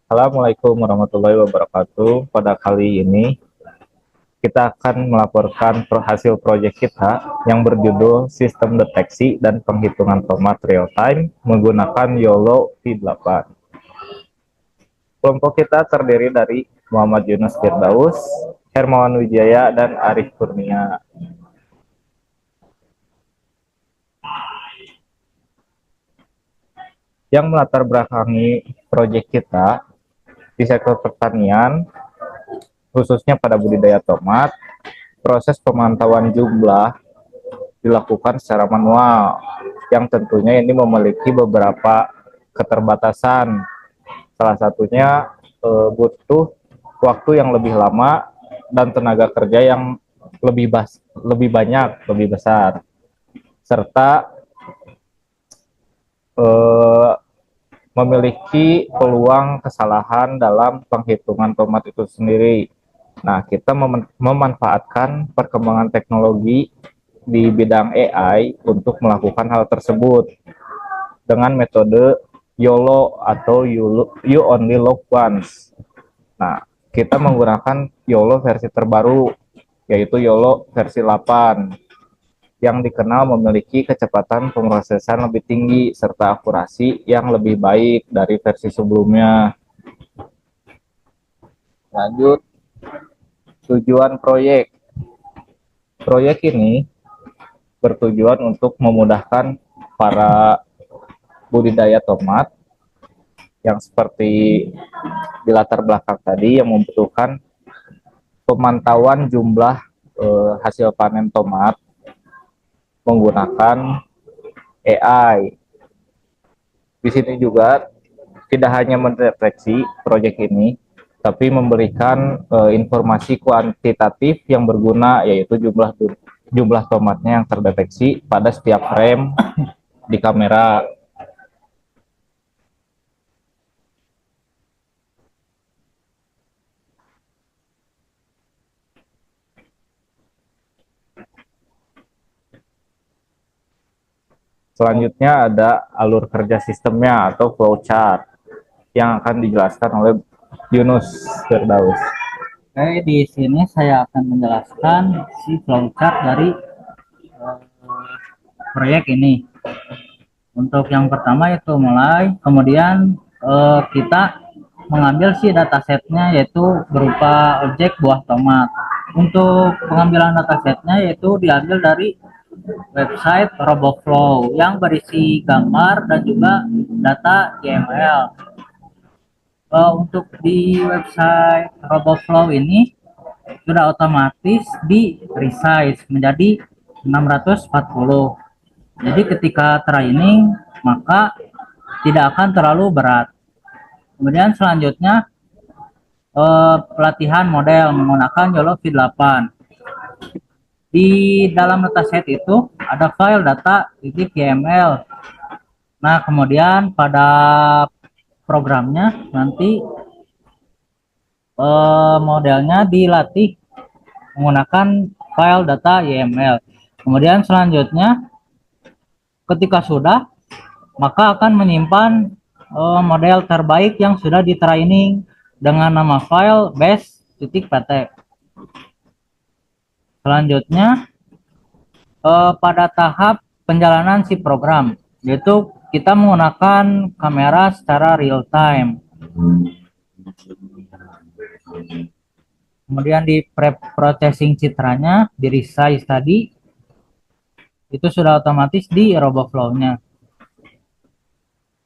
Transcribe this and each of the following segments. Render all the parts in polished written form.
Assalamualaikum warahmatullahi wabarakatuh. Pada kali ini kita akan melaporkan hasil proyek kita yang berjudul Sistem Deteksi dan Penghitungan Tomat Real Time menggunakan YOLO V8. Kelompok kita terdiri dari Muhammad Yunus Firdaus, Hermawan Wijaya, dan Arif Kurnia. Yang melatar belakangi proyek kita di sektor pertanian, khususnya pada budidaya tomat, proses pemantauan jumlah dilakukan secara manual, yang tentunya ini memiliki beberapa keterbatasan. Salah satunya butuh waktu yang lebih lama dan tenaga kerja yang lebih banyak, lebih besar, serta memiliki peluang kesalahan dalam penghitungan tomat itu sendiri. Nah, kita memanfaatkan perkembangan teknologi di bidang AI untuk melakukan hal tersebut dengan metode YOLO atau you only log once. Nah, kita menggunakan YOLO versi terbaru, yaitu YOLO versi 8, yang dikenal memiliki kecepatan pemrosesan lebih tinggi serta akurasi yang lebih baik dari versi sebelumnya. Lanjut, tujuan proyek. Proyek ini bertujuan untuk memudahkan para budidaya tomat yang seperti di latar belakang tadi, yang membutuhkan pemantauan jumlah hasil panen tomat menggunakan AI. Di sini juga tidak hanya mendeteksi proyek ini, tapi memberikan informasi kuantitatif yang berguna, yaitu jumlah tomatnya yang terdeteksi pada setiap frame di kamera. Selanjutnya ada alur kerja sistemnya atau flowchart yang akan dijelaskan oleh Yunus Firdaus. Oke, di sini saya akan menjelaskan si flowchart dari proyek ini. Untuk yang pertama itu mulai, kemudian kita mengambil si datasetnya, yaitu berupa objek buah tomat. Untuk pengambilan datasetnya yaitu diambil dari website RoboFlow yang berisi gambar dan juga data YML. Untuk di website RoboFlow ini sudah otomatis di resize menjadi 640. Jadi ketika training maka tidak akan terlalu berat. Kemudian selanjutnya pelatihan model menggunakan YOLO V8. Di dalam dataset itu ada file data .yml. Nah, kemudian pada programnya nanti modelnya dilatih menggunakan file data YML. Kemudian selanjutnya ketika sudah, maka akan menyimpan model terbaik yang sudah di training dengan nama file base.pt. Selanjutnya pada tahap penjalanan si program, yaitu kita menggunakan kamera secara real time. Kemudian di pre-processing citranya, di resize tadi, itu sudah otomatis di RoboFlow-nya.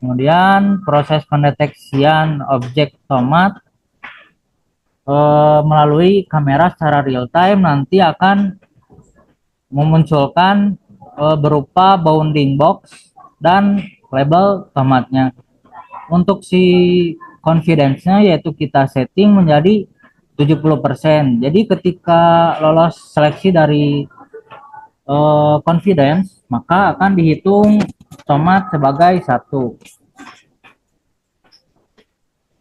Kemudian proses pendeteksian objek tomat melalui kamera secara real time nanti akan memunculkan berupa bounding box dan label tomatnya. Untuk si confidence-nya yaitu kita setting menjadi 70%. Jadi ketika lolos seleksi dari confidence, maka akan dihitung tomat sebagai 1.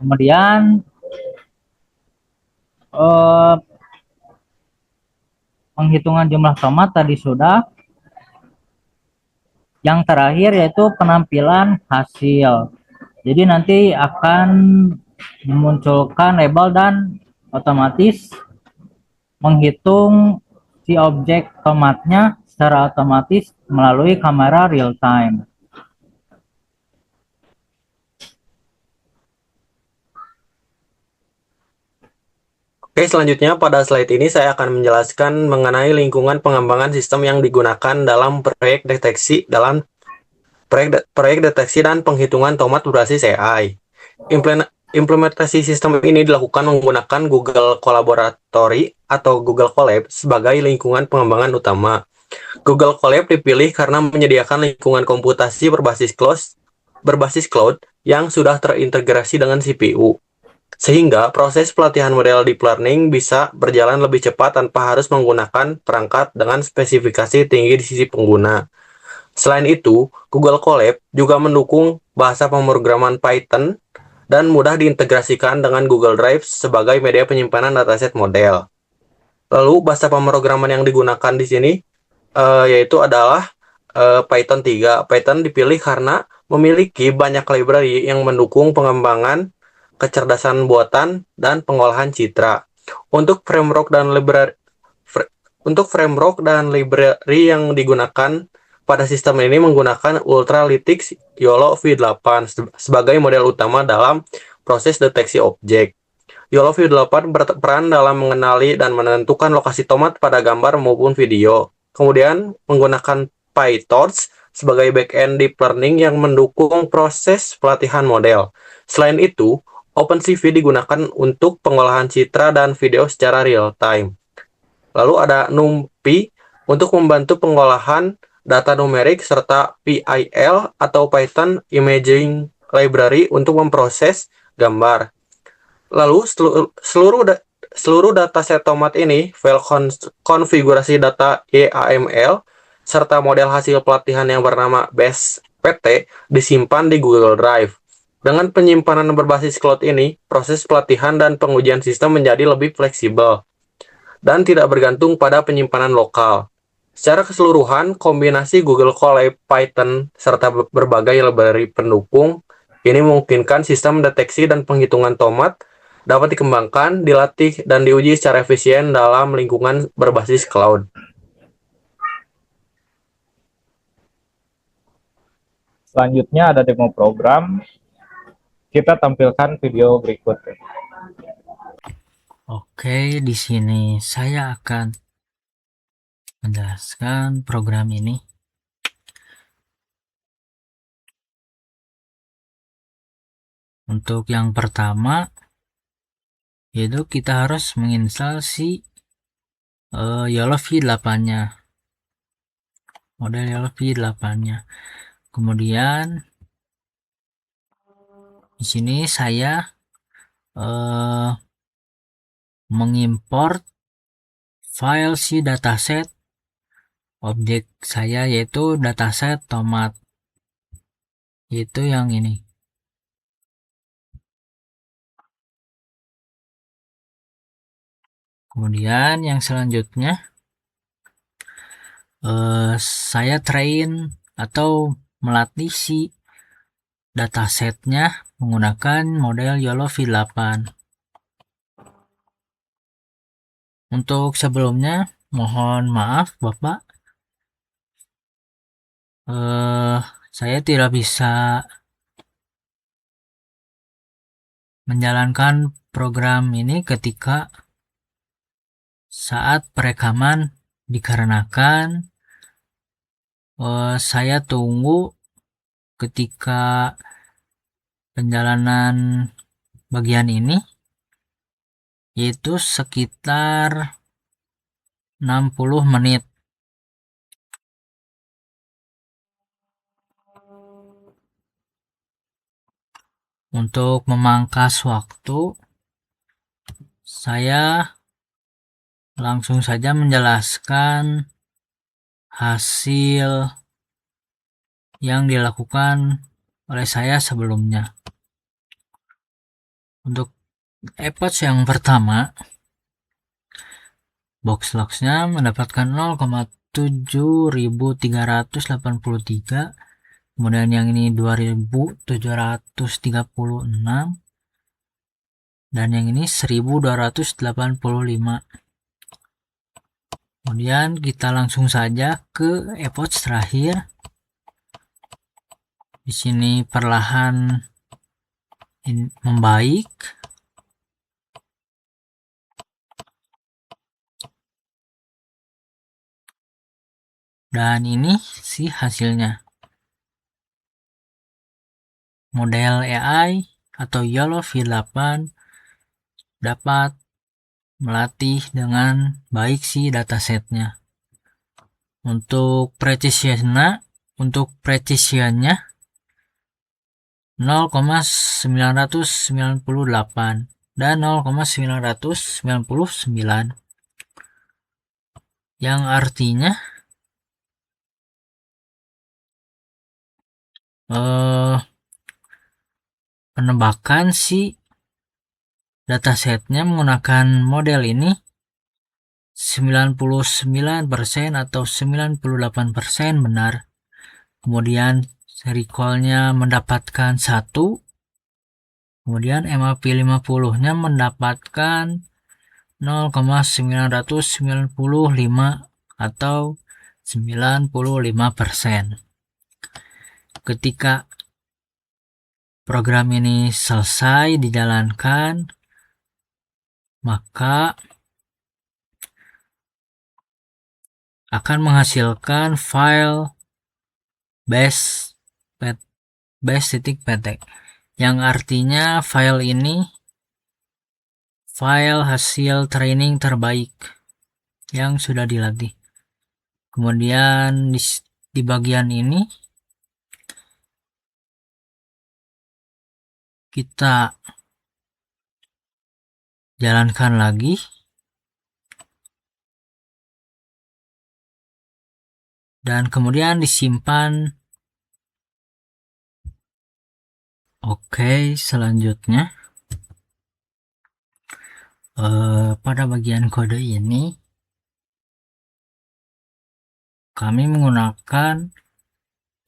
Kemudian penghitungan jumlah tomat tadi sudah. Yang terakhir yaitu penampilan hasil. Jadi nanti akan memunculkan label dan otomatis menghitung si objek tomatnya secara otomatis melalui kamera real time. Oke, selanjutnya pada slide ini saya akan menjelaskan mengenai lingkungan pengembangan sistem yang digunakan dalam proyek deteksi dan penghitungan tomat berbasis AI. Implementasi sistem ini dilakukan menggunakan Google Collaboratory atau Google Colab sebagai lingkungan pengembangan utama. Google Colab dipilih karena menyediakan lingkungan komputasi berbasis cloud yang sudah terintegrasi dengan CPU. Sehingga proses pelatihan model deep learning bisa berjalan lebih cepat tanpa harus menggunakan perangkat dengan spesifikasi tinggi di sisi pengguna. Selain itu, Google Colab juga mendukung bahasa pemrograman Python dan mudah diintegrasikan dengan Google Drive sebagai media penyimpanan dataset model. Lalu bahasa pemrograman yang digunakan di sini yaitu adalah Python 3. Python dipilih karena memiliki banyak library yang mendukung pengembangan kecerdasan buatan, dan pengolahan citra. Untuk framework dan library yang digunakan pada sistem ini menggunakan Ultralytics YOLO V8 sebagai model utama dalam proses deteksi objek. YOLO V8 berperan dalam mengenali dan menentukan lokasi tomat pada gambar maupun video. Kemudian menggunakan PyTorch sebagai backend deep learning yang mendukung proses pelatihan model. Selain itu, OpenCV digunakan untuk pengolahan citra dan video secara real time. Lalu ada NumPy untuk membantu pengolahan data numerik serta PIL atau Python Imaging Library untuk memproses gambar. Lalu seluruh dataset tomat ini, file konfigurasi data YAML, serta model hasil pelatihan yang bernama base.pt disimpan di Google Drive. Dengan penyimpanan berbasis cloud ini, proses pelatihan dan pengujian sistem menjadi lebih fleksibel dan tidak bergantung pada penyimpanan lokal. Secara keseluruhan, kombinasi Google Colab, Python, serta berbagai library pendukung ini memungkinkan sistem deteksi dan penghitungan tomat dapat dikembangkan, dilatih, dan diuji secara efisien dalam lingkungan berbasis cloud. Selanjutnya ada demo program. Kita tampilkan video berikut. Oke, di sini saya akan menjelaskan program ini. Untuk yang pertama, yaitu kita harus menginstal si YOLO V8-nya. Model YOLO V8-nya. Kemudian di sini saya mengimport file si dataset objek saya, yaitu dataset tomat, yaitu yang ini. Kemudian yang selanjutnya saya train atau melatih si datasetnya menggunakan model YOLO V8. Untuk sebelumnya mohon maaf Bapak, saya tidak bisa menjalankan program ini ketika saat perekaman dikarenakan saya tunggu ketika penjalanan bagian ini, yaitu sekitar 60 menit. Untuk memangkas waktu, saya langsung saja menjelaskan hasil yang dilakukan oleh saya sebelumnya. Untuk epoch yang pertama, box logs-nya mendapatkan 0,7383, kemudian yang ini 2736, dan yang ini 1285. Kemudian kita langsung saja ke epoch terakhir. Di sini perlahan membaik. Dan ini sih hasilnya. Model AI atau YOLO V8 dapat melatih dengan baik sih datasetnya. Untuk precisionnya 0,998 dan 0,999, yang artinya penebakan si datasetnya menggunakan model ini 99% atau 98% benar. Kemudian recall-nya mendapatkan 1, kemudian MAP 50-nya mendapatkan 0,995 atau 95%. Ketika program ini selesai dijalankan, maka akan menghasilkan file base.pt, yang artinya file ini file hasil training terbaik yang sudah dilatih. Kemudian di bagian ini kita jalankan lagi. Dan kemudian disimpan. Oke, selanjutnya pada bagian kode ini kami menggunakan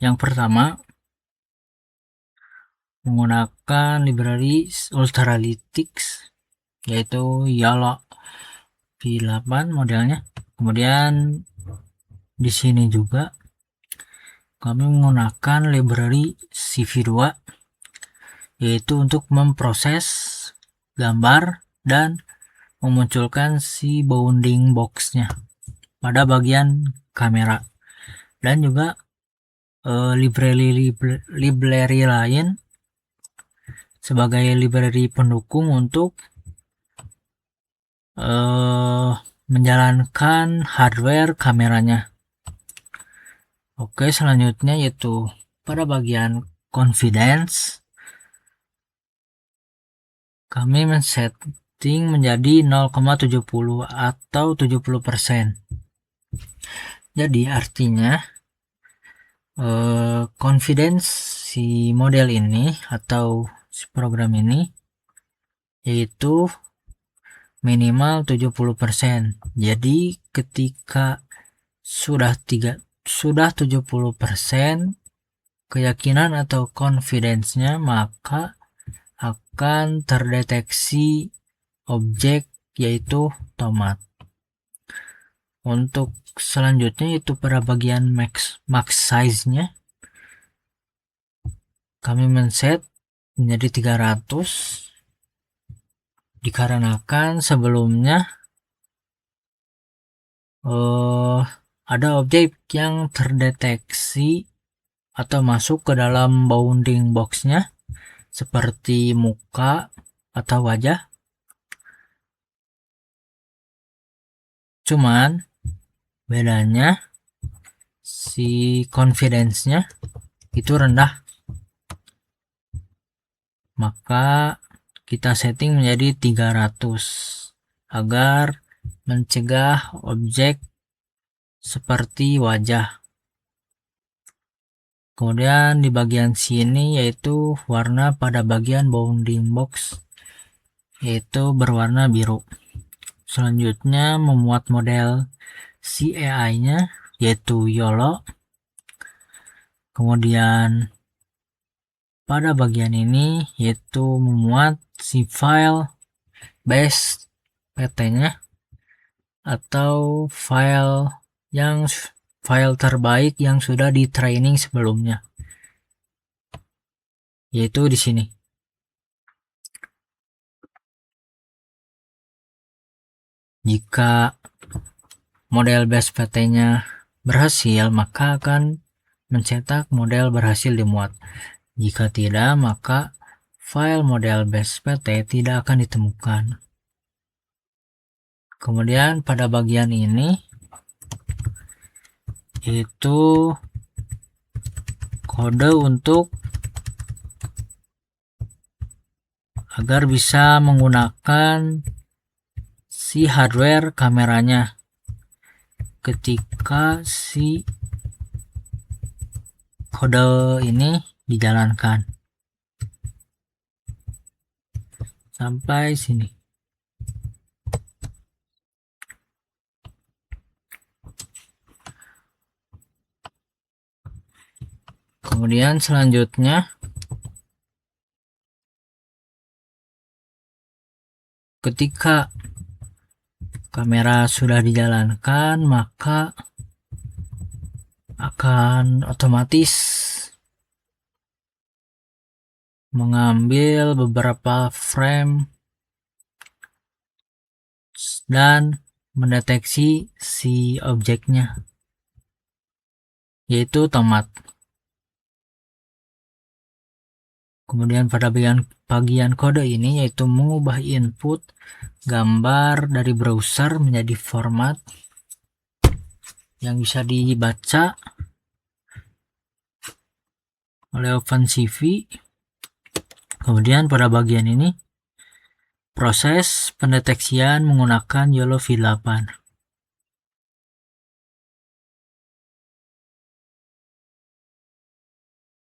yang pertama menggunakan library Ultralytics, yaitu YOLO V8 modelnya. Kemudian di sini juga kami menggunakan library CV2, yaitu untuk memproses gambar dan memunculkan si bounding boxnya pada bagian kamera. Dan juga library lain sebagai library pendukung untuk menjalankan hardware kameranya. Oke, selanjutnya yaitu pada bagian confidence kami men-setting menjadi 0,70 atau 70%. Jadi artinya confidence si model ini atau si program ini yaitu minimal 70%. Jadi ketika sudah 70% keyakinan atau confidence-nya, maka akan terdeteksi objek yaitu tomat. Untuk selanjutnya yaitu pada bagian max size-nya kami men-set menjadi 300 dikarenakan sebelumnya ada objek yang terdeteksi atau masuk ke dalam bounding box-nya seperti muka atau wajah. Cuman bedanya si confidence-nya itu rendah, maka kita setting menjadi 300 agar mencegah objek seperti wajah. Kemudian di bagian sini yaitu warna pada bagian bounding box yaitu berwarna biru. Selanjutnya memuat model CAI-nya yaitu YOLO. Kemudian pada bagian ini yaitu memuat si file base PT-nya atau file terbaik yang sudah di training sebelumnya, yaitu di sini. Jika model base PT-nya berhasil, maka akan mencetak model berhasil dimuat. Jika tidak, maka file model base PT tidak akan ditemukan. Kemudian pada bagian ini itu kode untuk agar bisa menggunakan si hardware kameranya ketika si kode ini dijalankan. Sampai sini. Kemudian selanjutnya ketika kamera sudah dijalankan, maka akan otomatis mengambil beberapa frame dan mendeteksi si objeknya, yaitu tomat. Kemudian pada bagian kode ini yaitu mengubah input gambar dari browser menjadi format yang bisa dibaca oleh OpenCV. Kemudian pada bagian ini proses pendeteksian menggunakan YOLO V8.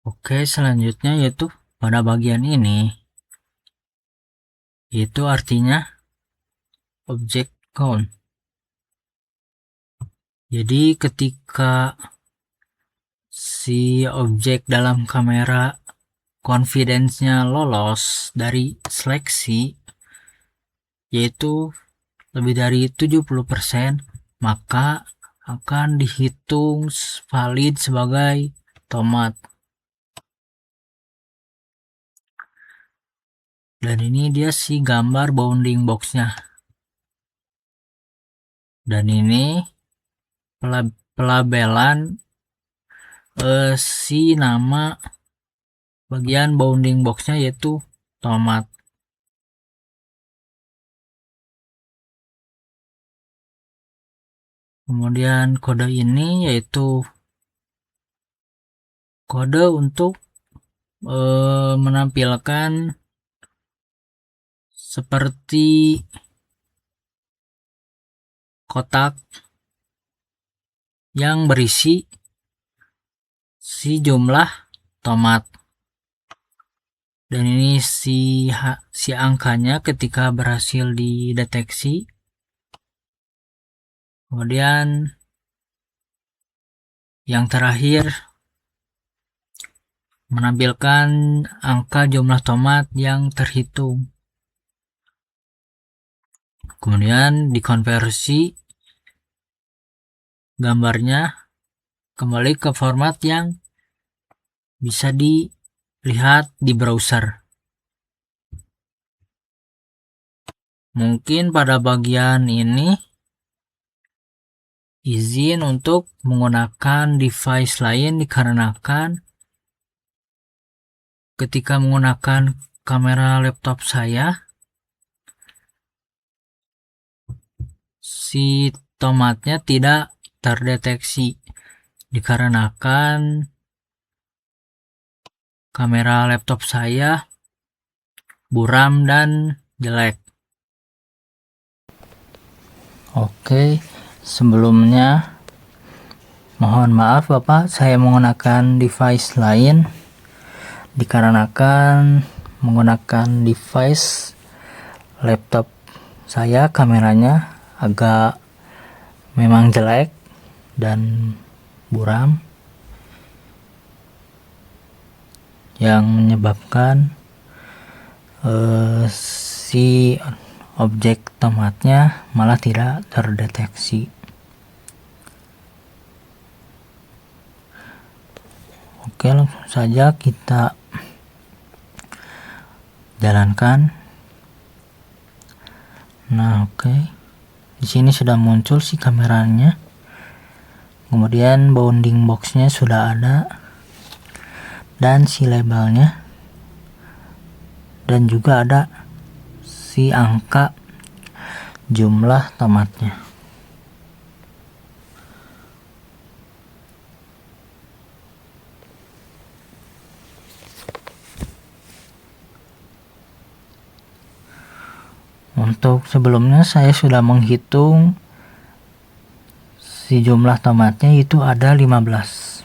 Oke, selanjutnya yaitu pada bagian ini, itu artinya object count. Jadi ketika si objek dalam kamera confidence-nya lolos dari seleksi, yaitu lebih dari 70%, maka akan dihitung valid sebagai tomat. Dan ini dia si gambar bounding box-nya. Dan ini pelabelan si nama bagian bounding box-nya yaitu tomat. Kemudian kode ini yaitu kode untuk menampilkan seperti kotak yang berisi si jumlah tomat. Dan ini si angkanya ketika berhasil dideteksi. Kemudian yang terakhir menampilkan angka jumlah tomat yang terhitung. Kemudian dikonversi gambarnya kembali ke format yang bisa dilihat di browser. Mungkin pada bagian ini izin untuk menggunakan device lain dikarenakan ketika menggunakan kamera laptop saya, si tomatnya tidak terdeteksi dikarenakan kamera laptop saya buram dan jelek. Oke, sebelumnya mohon maaf Bapak, saya menggunakan device lain dikarenakan menggunakan device laptop saya kameranya agak memang jelek dan buram yang menyebabkan si objek tomatnya malah tidak terdeteksi. Oke, langsung saja kita jalankan. Nah, oke. Di sini sudah muncul si kameranya. Kemudian bounding boxnya sudah ada dan si labelnya, dan juga ada si angka jumlah tomatnya. Untuk sebelumnya saya sudah menghitung si jumlah tomatnya, itu ada 15.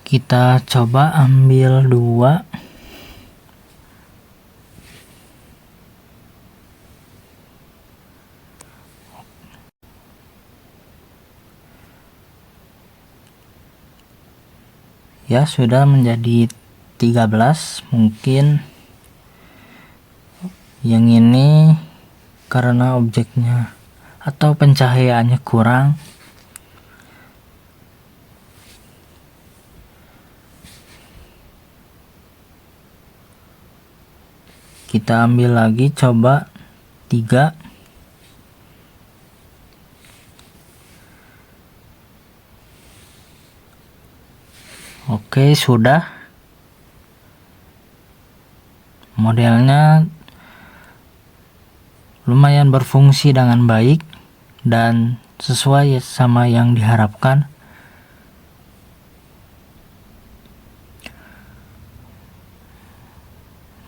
Kita coba ambil 2. Ya, sudah menjadi 13. Mungkin yang ini karena objeknya atau pencahayaannya kurang. Kita ambil lagi, coba 3. Oke, sudah. Modelnya lumayan berfungsi dengan baik dan sesuai sama yang diharapkan.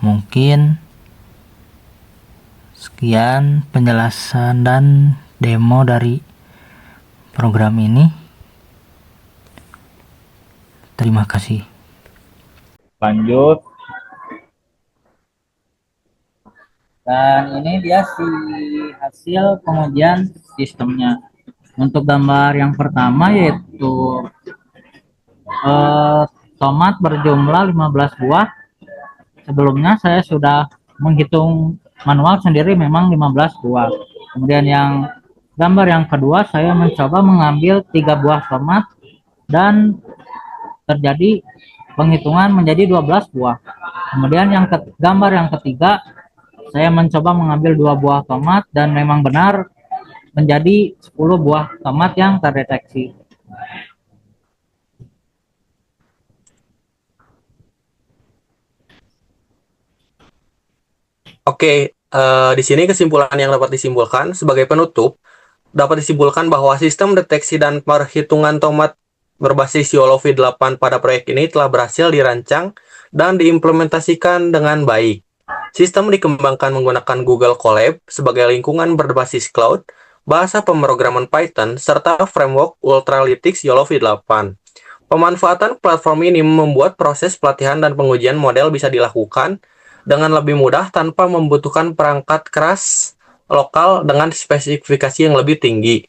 Mungkin sekian penjelasan dan demo dari program ini. Terima kasih. Lanjut. Dan ini dia si hasil pengujian sistemnya. Untuk gambar yang pertama yaitu tomat berjumlah 15 buah. Sebelumnya saya sudah menghitung manual sendiri, memang 15 buah. Kemudian yang gambar yang kedua, saya mencoba mengambil 3 buah tomat dan terjadi penghitungan menjadi 12 buah. Kemudian gambar yang ketiga, saya mencoba mengambil 2 buah tomat dan memang benar menjadi 10 buah tomat yang terdeteksi. Oke, di sini kesimpulan yang dapat disimpulkan sebagai penutup, dapat disimpulkan bahwa sistem deteksi dan perhitungan tomat berbasis YOLO V8 pada proyek ini telah berhasil dirancang dan diimplementasikan dengan baik. Sistem dikembangkan menggunakan Google Colab sebagai lingkungan berbasis cloud, bahasa pemrograman Python, serta framework Ultralytics YOLO V8. Pemanfaatan platform ini membuat proses pelatihan dan pengujian model bisa dilakukan dengan lebih mudah tanpa membutuhkan perangkat keras lokal dengan spesifikasi yang lebih tinggi.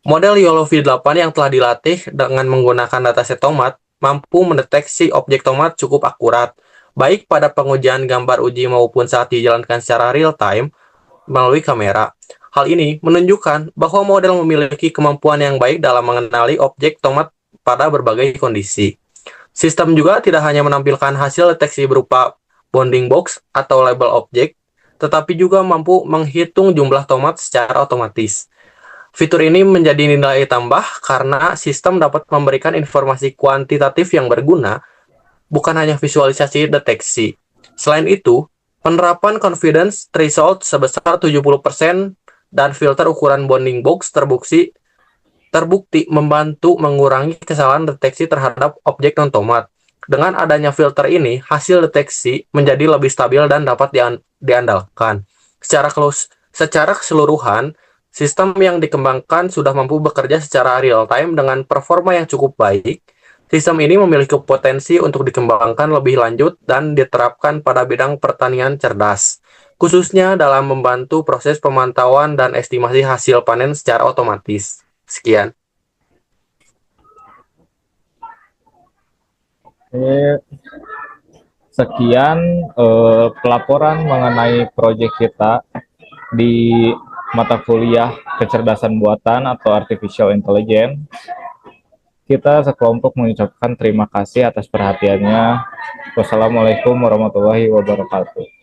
Model YOLO V8 yang telah dilatih dengan menggunakan dataset tomat mampu mendeteksi objek tomat cukup akurat, baik pada pengujian gambar uji maupun saat dijalankan secara real-time melalui kamera. Hal ini menunjukkan bahwa model memiliki kemampuan yang baik dalam mengenali objek tomat pada berbagai kondisi. Sistem juga tidak hanya menampilkan hasil deteksi berupa bounding box atau label objek, tetapi juga mampu menghitung jumlah tomat secara otomatis. Fitur ini menjadi nilai tambah karena sistem dapat memberikan informasi kuantitatif yang berguna, bukan hanya visualisasi deteksi. Selain itu, penerapan confidence threshold sebesar 70% dan filter ukuran bounding box terbukti membantu mengurangi kesalahan deteksi terhadap objek non-tomat. Dengan adanya filter ini, hasil deteksi menjadi lebih stabil dan dapat diandalkan. Secara keseluruhan, sistem yang dikembangkan sudah mampu bekerja secara real-time dengan performa yang cukup baik. Sistem ini memiliki potensi untuk dikembangkan lebih lanjut dan diterapkan pada bidang pertanian cerdas, khususnya dalam membantu proses pemantauan dan estimasi hasil panen secara otomatis. Sekian. Sekian pelaporan mengenai proyek kita di mata kuliah kecerdasan buatan atau artificial intelligence. Kita sekelompok mengucapkan terima kasih atas perhatiannya. Wassalamualaikum warahmatullahi wabarakatuh.